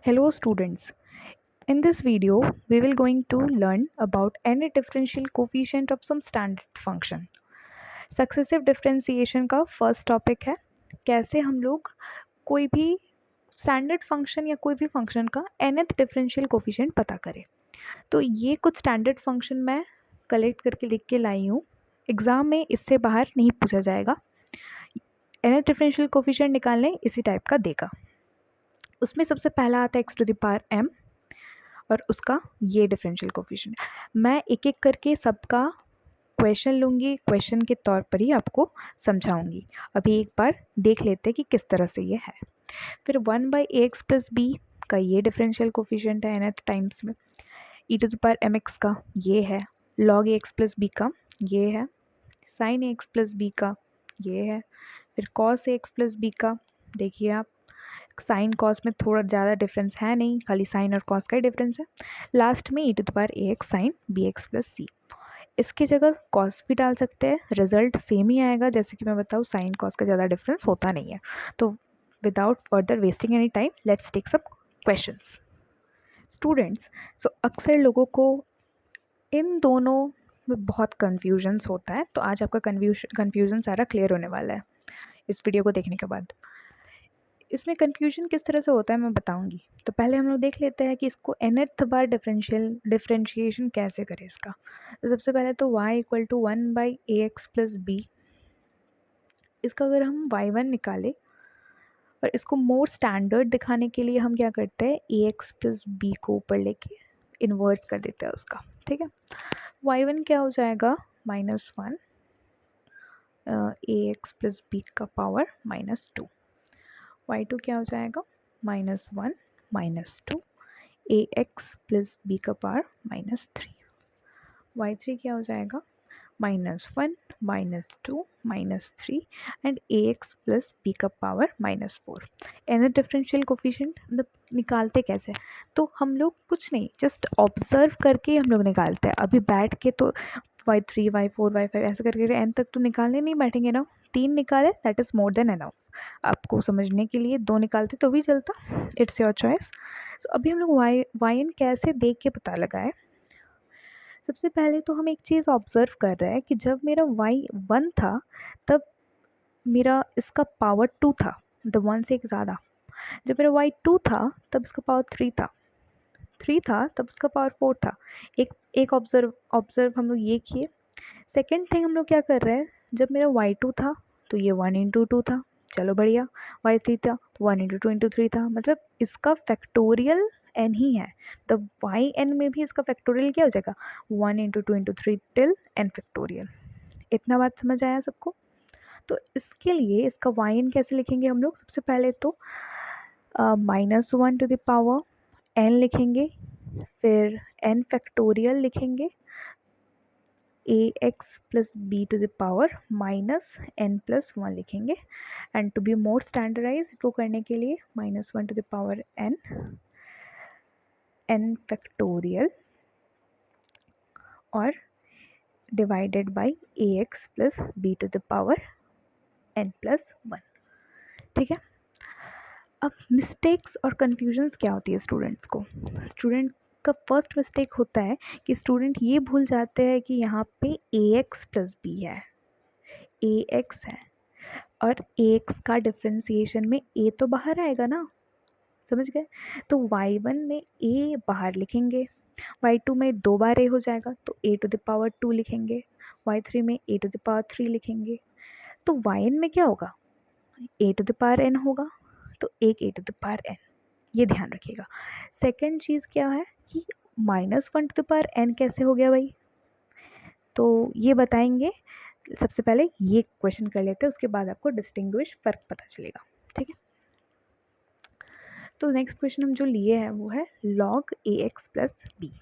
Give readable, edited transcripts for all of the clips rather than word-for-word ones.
Hello students. In this video, we will going to learn about any differential coefficient of some standard function. Successive differentiation का first topic है कैसे हम लोग कोई भी standard function या कोई भी फंक्शन का nth डिफरेंशियल कोफिशिएंट पता करें। तो ये कुछ स्टैंडर्ड फंक्शन मैं कलेक्ट करके लिख के लाई हूँ। एग्ज़ाम में इससे बाहर नहीं पूछा जाएगा। nth डिफरेंशियल कोफिशिएंट निकालने इसी टाइप का देगा। उसमें सबसे पहला आता है x to the power m और उसका ये डिफरेंशियल कोफिशिएंट। मैं एक एक करके सबका क्वेश्चन लूँगी, क्वेश्चन के तौर पर ही आपको समझाऊंगी। अभी एक बार देख लेते हैं कि किस तरह से ये है। फिर 1/ax प्लस बी का ये डिफरेंशियल कोफिशिएंट है nth टाइम्स में। e to the power mx का ये है, log ax प्लस बी का ये है, sin ax प्लस बी का ये है, फिर cos ax प्लस बी का देखिए आप साइन कॉस में थोड़ा ज़्यादा डिफरेंस है नहीं, खाली साइन और कॉस का ही डिफरेंस है। लास्ट में e to the power ax sine bx plus c. इसकी जगह कॉस भी डाल सकते हैं, रिजल्ट सेम ही आएगा। जैसे कि मैं बताऊँ साइन कॉस का ज़्यादा डिफरेंस होता नहीं है। तो without further wasting any time let's take some questions. Students, so अक्सर लोगों को इन दोनों में बहुत कन्फ्यूजन्स होता है, तो आज आपका कन्फ्यूजन सारा क्लियर होने वाला है इस वीडियो को देखने के बाद। इसमें कन्फ्यूजन किस तरह से होता है मैं बताऊंगी। तो पहले हम लोग देख लेते हैं कि इसको nth बार डिफरेंशिएशन कैसे करें इसका। तो सबसे पहले तो y equal to 1/ax plus B. इसका अगर हम y1 निकालें और इसको मोर स्टैंडर्ड दिखाने के लिए हम क्या करते हैं, ax प्लस बी को ऊपर लेके इन्वर्स कर देते हैं उसका। ठीक है, y1 क्या हो जाएगा, -1 ax प्लस बी का पावर -2। y2 क्या हो जाएगा, -1 -2 ax प्लस बी का पावर -3। y3 क्या हो जाएगा, -1 -2 -3 एंड ax प्लस बी का पावर -4। nth डिफरेंशियल कोफिशिएंट मतलब निकालते कैसे, तो हम लोग कुछ नहीं, जस्ट ऑब्जर्व करके हम लोग निकालते हैं। अभी बैठ के तो y3 y4 y5 ऐसे करके n तक तो निकालने नहीं बैठेंगे ना। 3 निकाले that is more than enough. आपको समझने के लिए 2 निकालते तो भी चलता, इट्स योर चॉइस। सो अभी हम लोग वाई एन कैसे देख के पता लगाए। सबसे पहले तो हम एक चीज़ ऑब्जर्व कर रहे हैं कि जब मेरा y1 था तब मेरा इसका पावर 2 था, मतलब 1 से एक ज़्यादा। जब मेरा y2 था तब इसका पावर 3 था, 3 था तब इसका पावर 4 था। एक एक ऑब्जर्व हम लोग ये किए। सेकेंड थिंग हम लोग क्या कर रहे हैं, जब मेरा y2 था तो ये 1 इंटू 2 था, चलो बढ़िया। y3 था तो 1 इंटू 2 इंटू 3 था, मतलब इसका फैक्टोरियल n ही है। तो yn में भी इसका फैक्टोरियल क्या हो जाएगा, 1 into 2 into 3 till n factorial. इतना बात समझ आया सबको। तो इसके लिए इसका yn कैसे लिखेंगे हम लोग, सबसे पहले तो -1 टू द पावर n लिखेंगे, फिर n फैक्टोरियल लिखेंगे, ax plus B to the power -n+1 लिखेंगे। And to be more standardize इसको करने के लिए -1 to the power n factorial और divided by ax plus B to the power n+1। ठीक है, अब मिस्टेक्स और कन्फ्यूजन्स क्या होती है स्टूडेंट्स को। स्टूडेंट का फर्स्ट मिस्टेक होता है कि स्टूडेंट ये भूल जाते हैं कि यहाँ पे ax प्लस बी है, ax है, और ax का डिफ्रेंसिएशन में a तो बाहर आएगा ना, समझ गए। तो y1 में a बाहर लिखेंगे, y2 में 2 बार a हो जाएगा तो a टू द पावर 2 लिखेंगे, y3 में a टू द पावर 3 लिखेंगे। तो yn में क्या होगा, a to the power n होगा, तो एक a to the power n, ये ध्यान रखिएगा। सेकेंड चीज़ क्या है कि -1 टू द पावर n कैसे हो गया भाई, तो ये बताएंगे। सबसे पहले ये क्वेश्चन कर लेते हैं, उसके बाद आपको डिस्टिंग्विश फ़र्क पता चलेगा। ठीक है, तो नेक्स्ट क्वेश्चन हम जो लिए हैं वो है log ax प्लस बी।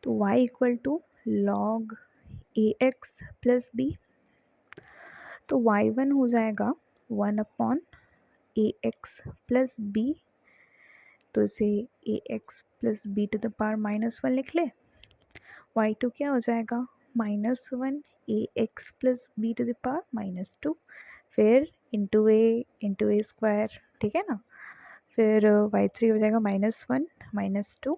तो y equal to log ax plus B, तो y1 हो जाएगा 1/ax प्लस बी, तो इसे ax plus B to the power -1 लिख ले। y2 क्या हो जाएगा, -1 ax plus B to the power -2, फिर इंटू ए स्क्वायर, ठीक है ना। फिर y3 हो जाएगा -1 -2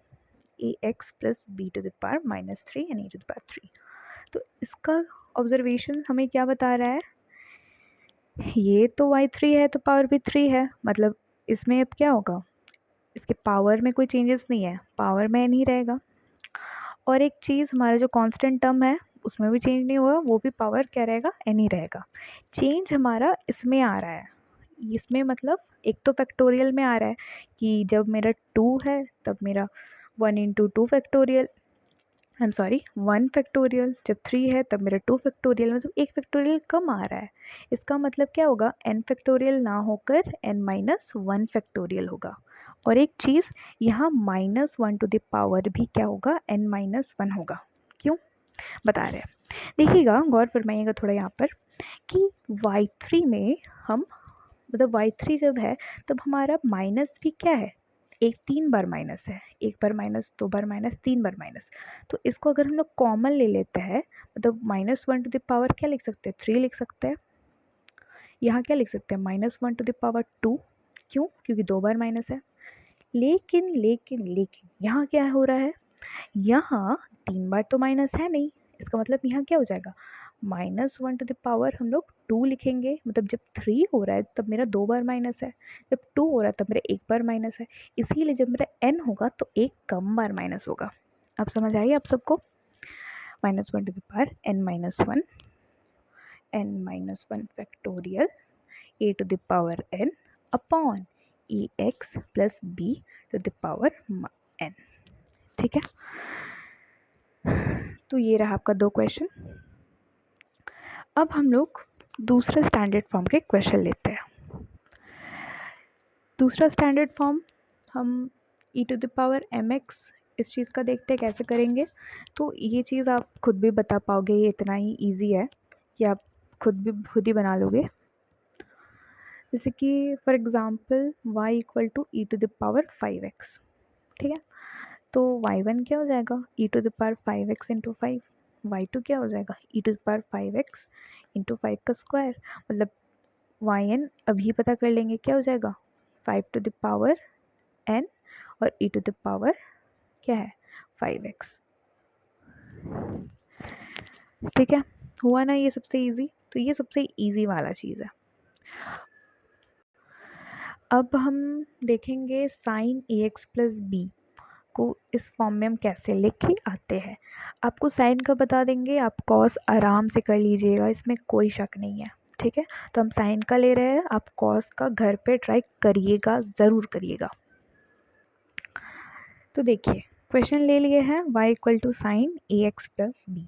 ax plus b to the power -3 and e to the power 3। तो इसका ऑब्जर्वेशन हमें क्या बता रहा है, ये तो y3 है तो पावर भी 3 है, मतलब इसमें अब क्या होगा, इसके पावर में कोई चेंजेस नहीं है, पावर में n ही रहेगा। और एक चीज़, हमारा जो कांस्टेंट टर्म है उसमें भी चेंज नहीं हुआ, वो भी पावर क्या रहेगा, n ही रहेगा। चेंज हमारा इसमें आ रहा है, इसमें मतलब एक तो फैक्टोरियल में आ रहा है कि जब मेरा 2 है तब मेरा 1 into 2 factorial, I am sorry 1 factorial, जब 3 है तब मेरा 2 फैक्टोरियल, मतलब एक फैक्टोरियल कम आ रहा है। इसका मतलब क्या होगा, n फैक्टोरियल ना होकर n-1 फैक्टोरियल होगा। और एक चीज़, यहाँ -1 टू द पावर भी क्या होगा, n-1 होगा। क्यों बता रहे हैं, देखिएगा, गौर फरमाइएगा थोड़ा यहाँ पर कि y3 में हम, मतलब y3 जब है तब हमारा माइनस भी क्या है, एक 3 बार माइनस है, एक बार माइनस, 2 बार माइनस, 3 बार माइनस। तो इसको अगर हम लोग कॉमन ले लेते हैं, मतलब -1 टू द पावर क्या लिख सकते हैं, 3 लिख सकते हैं। यहाँ क्या लिख सकते हैं, -1 टू द पावर 2, क्यों, क्योंकि 2 बार माइनस है। लेकिन लेकिन लेकिन यहाँ क्या हो रहा है, यहाँ 3 बार तो माइनस है नहीं, इसका मतलब यहाँ क्या हो जाएगा, -1 टू द पावर हम लोग 2 लिखेंगे, मतलब जब 3 हो रहा है तब मेरा 2 बार माइनस है, जब 2 हो रहा है तब मेरा 1 बार माइनस है, इसीलिए जब मेरा n होगा तो एक कम बार माइनस होगा। अब समझ आइए आप सबको, -1 to the power n-1, n-1 factorial a to the power n upon ax plus b to the power n। ठीक है, तो ये रहा आपका 2 क्वेश्चन। अब हम लोग दूसरे स्टैंडर्ड फॉर्म के क्वेश्चन लेते हैं। दूसरा स्टैंडर्ड फॉर्म हम e to the power mx इस चीज़ का देखते हैं कैसे करेंगे। तो ये चीज़ आप खुद भी बता पाओगे, ये इतना ही इजी है कि आप खुद ही बना लोगे। जैसे कि for example y equal to e to the power 5x, ठीक है। तो y1 क्या हो जाएगा, e to the power 5x into 5, y2 क्या हो जाएगा, e to the power 5x into 5 का स्क्वायर, मतलब yn अभी पता कर लेंगे, क्या हो जाएगा 5 टू द पावर n और e टू द पावर क्या है 5x। ठीक है, हुआ ना ये सबसे इजी, तो ये सबसे इजी वाला चीज़ है। अब हम देखेंगे साइन ax प्लस बी को इस फॉर्म में हम कैसे लिख के आते हैं। आपको साइन का बता देंगे, आप कॉस आराम से कर लीजिएगा, इसमें कोई शक नहीं है। ठीक है, तो हम साइन का ले रहे हैं, आप कॉस का घर पे ट्राई करिएगा, ज़रूर करिएगा। तो देखिए क्वेश्चन ले लिए हैं, y equal to sine ax plus B,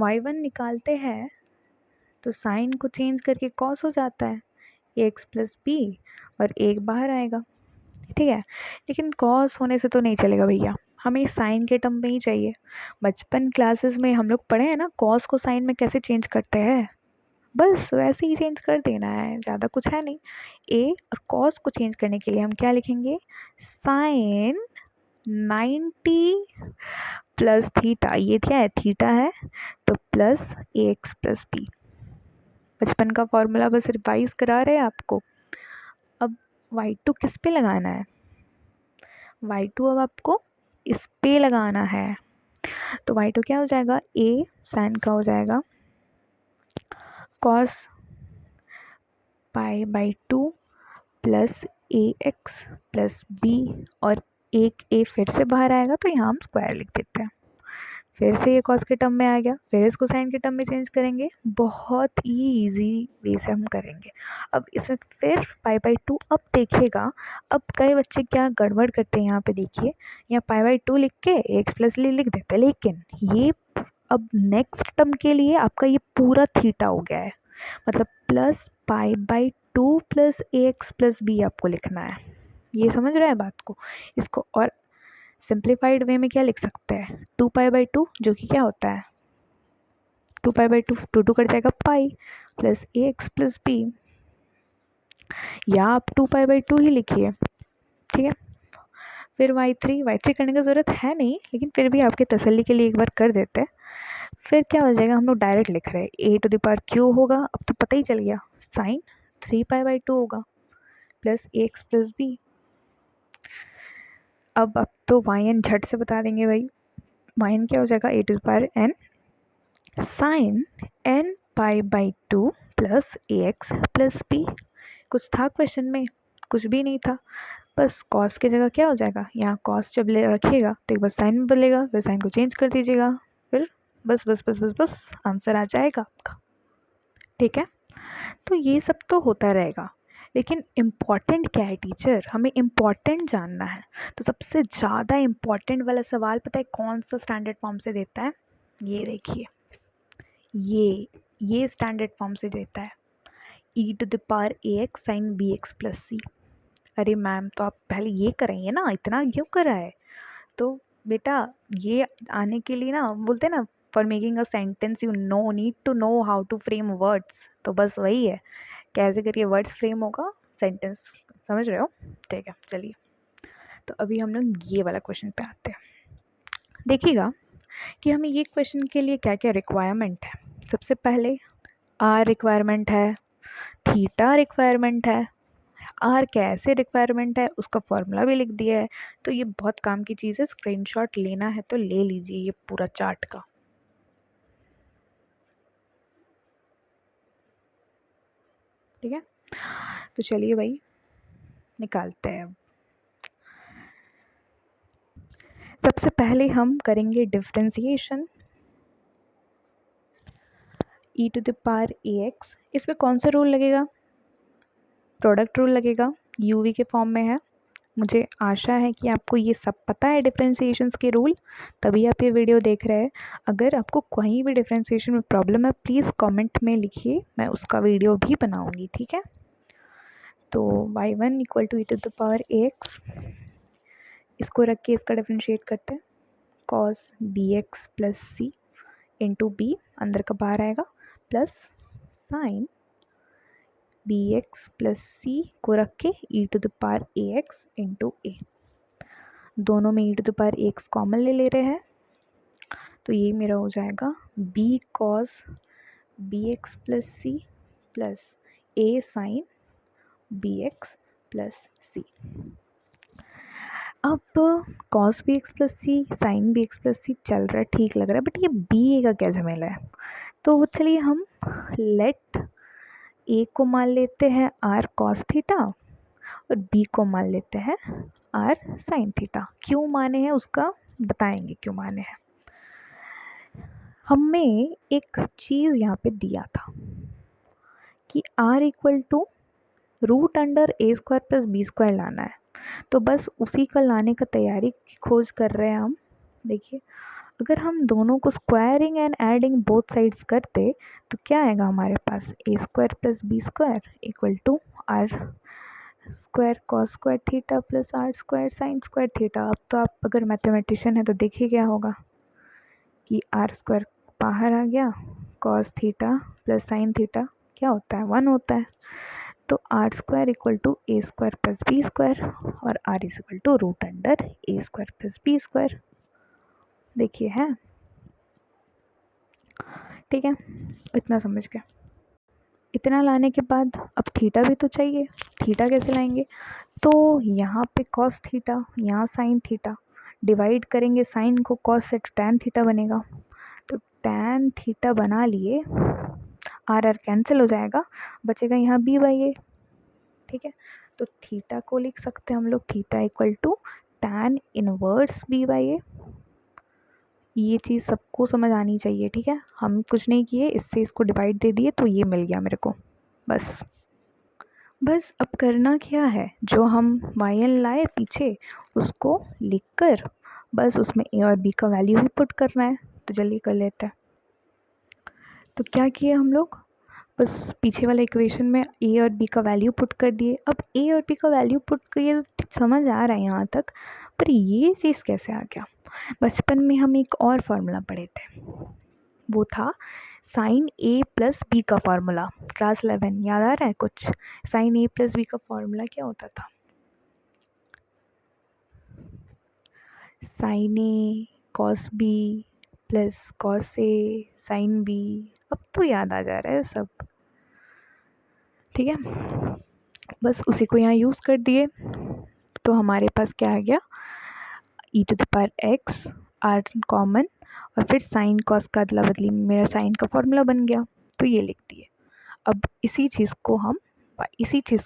y1 निकालते हैं तो साइन को चेंज करके कॉस हो जाता है ax प्लस बी और एक बाहर आएगा। ठीक है, लेकिन कॉस होने से तो नहीं चलेगा भैया, हमें साइन के टर्म में ही चाहिए। बचपन क्लासेस में हम लोग पढ़े हैं ना, कॉस को साइन में कैसे चेंज करते हैं, बस वैसे ही चेंज कर देना है, ज़्यादा कुछ है नहीं। ए और कॉस को चेंज करने के लिए हम क्या लिखेंगे, साइन 90 प्लस थीटा, ये क्या है थीटा है, तो प्लस ax प्लस बी। बचपन का फॉर्मूला बस रिवाइज करा रहे हैं आपको। अब y2 किस पे लगाना है, y2 अब आपको इस पे लगाना है, तो y2 क्या हो जाएगा, a साइन का हो जाएगा cos pi by 2 plus ax plus B, और एक a फिर से बाहर आएगा तो यहाँ हम स्क्वायर लिख देते हैं, फिर से ये कॉस के टर्म में आ गया, फिर इसको साइन के टर्म में चेंज करेंगे, बहुत ही इजी वे से हम करेंगे। अब इसमें फिर पाई बाई 2, अब देखिएगा, अब कई बच्चे क्या गड़बड़ करते हैं, यहाँ पे देखिए, यहाँ पाई बाई 2 लिख के एक्स प्लस लिख देते हैं, लेकिन ये अब नेक्स्ट टर्म के लिए आपका ये पूरा थीटा हो गया है, मतलब plus pi by 2 plus X plus B आपको लिखना है। ये समझ रहे हैं बात को, इसको और सिंप्लीफाइड वे में क्या लिख सकते हैं, 2 पाई बाई 2, जो कि क्या होता है 2 पाई बाई 2, 2 कट जाएगा pi plus a x plus B, या आप 2 पाई बाई 2 ही लिखिए। ठीक है, फिर y3 करने की ज़रूरत है नहीं, लेकिन फिर भी आपके तसल्ली के लिए एक बार कर देते हैं। फिर क्या हो जाएगा, हम लोग डायरेक्ट लिख रहे हैं a to the power Q होगा, अब तो पता ही चल गया, साइन 3 पाई बाई 2 होगा plus a x plus B, अब तो वाई एन झट से बता देंगे भाई। वाई एन क्या हो जाएगा, a to the power n sine n pi by 2 plus a x plus b. कुछ था क्वेश्चन में? कुछ भी नहीं था। बस कॉस की जगह क्या हो जाएगा, यहाँ कॉस जब ले रखिएगा तो एक बार साइन में बदलेगा, फिर साइन को चेंज कर दीजिएगा, फिर बस बस बस बस बस आंसर आ जाएगा आपका। ठीक है, तो ये सब तो होता रहेगा, लेकिन इम्पॉर्टेंट क्या है टीचर, हमें इम्पॉर्टेंट जानना है। तो सबसे ज़्यादा इम्पॉर्टेंट वाला सवाल पता है कौन सा स्टैंडर्ड फॉर्म से देता है? ये देखिए, ये स्टैंडर्ड फॉर्म से देता है, e to the power A x sine B x plus c. अरे मैम तो आप पहले ये करेंगे ना, इतना क्यों करा है? तो बेटा ये आने के लिए ना, बोलते हैं ना, for making a sentence you know need to know how to frame words. तो बस वही है, कैसे करके वर्ड्स फ्रेम होगा सेंटेंस, समझ रहे हो? ठीक है, चलिए तो अभी हम लोग ये वाला क्वेश्चन पे आते हैं। देखिएगा कि हमें ये क्वेश्चन के लिए क्या क्या रिक्वायरमेंट है। सबसे पहले आर रिक्वायरमेंट है, थीटा रिक्वायरमेंट है। आर कैसे रिक्वायरमेंट है उसका फॉर्मूला भी लिख दिया है। तो ये बहुत काम की चीज़ है, स्क्रीनशॉट लेना है तो ले लीजिए ये पूरा चार्ट का। ठीक है, तो चलिए भाई निकालते हैं। अब सबसे पहले हम करेंगे differentiation E to the power A X. इसमें कौन सा रूल लगेगा? प्रोडक्ट रूल लगेगा, यूवी के फॉर्म में है। मुझे आशा है कि आपको ये सब पता है डिफरेंशिएशंस के रूल, तभी आप ये वीडियो देख रहे हैं। अगर आपको कहीं भी डिफरेंशिएशन में प्रॉब्लम है प्लीज़ कमेंट में लिखिए, मैं उसका वीडियो भी बनाऊंगी। ठीक है, तो y1 equal to e to the power A x, इसको रख के इसका डिफरेंशिएट करते हैं, cos bx plus c into b, अंदर का बाहर आएगा, plus sine B x plus c को रख के e to the power A x into a. दोनों में e to the power x common ले रहे हैं, तो ये मेरा हो जाएगा b cos b x plus C plus a sine B x plus c. अब cos b x plus c sine B x plus c चल रहा है, ठीक लग रहा है, बट ये बी ए का क्या झमेला है? तो चलिए हम लेट ए को मान लेते हैं आर कॉस थीटा और बी को मान लेते हैं आर साइन थीटा। क्यों माने हैं उसका बताएंगे, क्यों माने हैं। हमें एक चीज़ यहाँ पे दिया था कि R equal to root under A square plus B square लाना है, तो बस उसी का लाने का तैयारी की खोज कर रहे हैं हम। देखिए अगर हम दोनों को squaring and adding both sides करते तो क्या आएगा हमारे पास, a square plus B square equal to r square cos square theta plus r square sine square theta. अब तो आप अगर मैथमेटिशियन है तो देखिए क्या होगा कि आर स्क्वायर बाहर आ गया, cos theta plus sine theta क्या होता है, 1 होता है। तो r square equal to A square plus B square और r is equal to root under A square plus B square. देखिए है, ठीक है, इतना समझ गए। इतना लाने के बाद अब थीटा भी तो चाहिए, थीटा कैसे लाएंगे? तो यहाँ पे कॉस थीटा, यहाँ साइन थीटा, डिवाइड करेंगे साइन को कॉस से तो टैन थीटा बनेगा। तो टैन थीटा बना लिए, आर आर कैंसिल हो जाएगा, बचेगा यहाँ बी बाई ए। ठीक है, तो थीटा को लिख सकते हैं हम लोग, theta equal to tan inverse b by a. ये चीज़ सबको समझ आनी चाहिए। ठीक है, हम कुछ नहीं किए, इससे इसको डिवाइड दे दिए तो ये मिल गया मेरे को। बस अब करना क्या है, जो हम वाई एन लाए पीछे उसको लिखकर बस उसमें ए और बी का वैल्यू भी पुट करना है। तो जल्दी कर लेते हैं। तो क्या किए हम लोग, बस पीछे वाले इक्वेशन में ए और बी का वैल्यू पुट कर दिए। अब ए और बी का वैल्यू पुट किए तो समझ आ रहा है यहाँ तक, पर ये चीज़ कैसे आ गया? बचपन में हम एक और फार्मूला पढ़े थे, वो था साइन ए प्लस बी का फार्मूला, क्लास 11 याद आ रहा है कुछ? साइन ए प्लस बी का फार्मूला क्या होता था? Sign A cos B plus cos A sine B. अब तो याद आ जा रहा है सब। ठीक है, बस उसी को यहाँ यूज़ कर दिए, तो हमारे पास क्या आ गया, e to the power x, r common, और फिर साइन कॉस का अदला बदली में मेरा साइन का फॉर्मूला बन गया, तो ये लिख दिए। अब इसी चीज़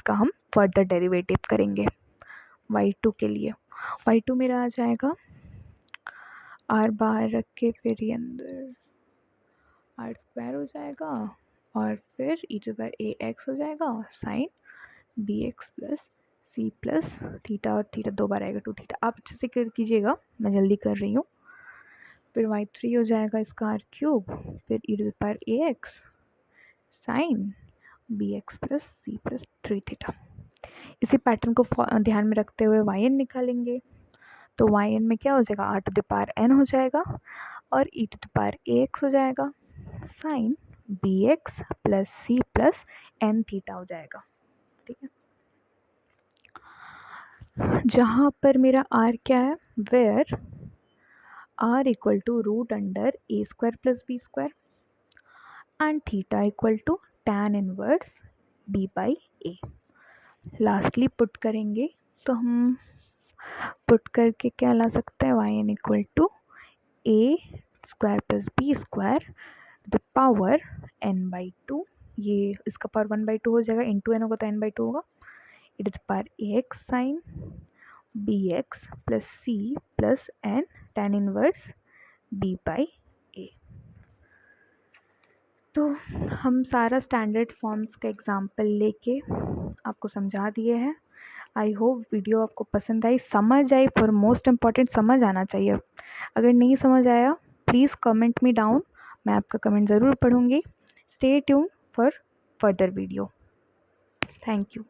का हम फर्दर डेरिवेटिव करेंगे y2 के लिए। y2 मेरा आ जाएगा r बाहर रख के फिर ये अंदर r स्क्वायर हो जाएगा और फिर ई टू पावर ए एक्स हो जाएगा साइन बी एक्स प्लस सी प्लस थीटा, और थीटा 2 बार आएगा 2 थीटा। आप अच्छे से कर कीजिएगा, मैं जल्दी कर रही हूँ। फिर y3 हो जाएगा इसका r क्यूब, फिर ई to power A x sine B x plus C plus 3 theta. इसी पैटर्न को ध्यान में रखते हुए y n निकालेंगे, तो y n में क्या हो जाएगा, r to the power n हो जाएगा और e to the power A X हो जाएगा साइन बी एक्स प्लस सी प्लस एन थीटा हो जाएगा। ठीक है, जहाँ पर मेरा r क्या है, where r equal to root under A square plus B square and theta equal to tan inverse b by A. Lastly put करेंगे तो हम पुट करके क्या ला सकते हैं, Y N equal to A square plus B square the power n by 2, ये इसका पावर 1/2 हो जाएगा, इंटू एन होगा तो n/2 होगा, e to the power A x sine B x plus C plus n tan inverse b by a. तो हम सारा स्टैंडर्ड फॉर्म्स का एग्जाम्पल लेके आपको समझा दिए हैं। आई होप वीडियो आपको पसंद आई, समझ आई, फॉर मोस्ट इम्पॉर्टेंट समझ आना चाहिए। अगर नहीं समझ आया प्लीज़ कमेंट मी डाउन, मैं आपका कमेंट ज़रूर पढ़ूँगी। Stay tune for further video. Thank you.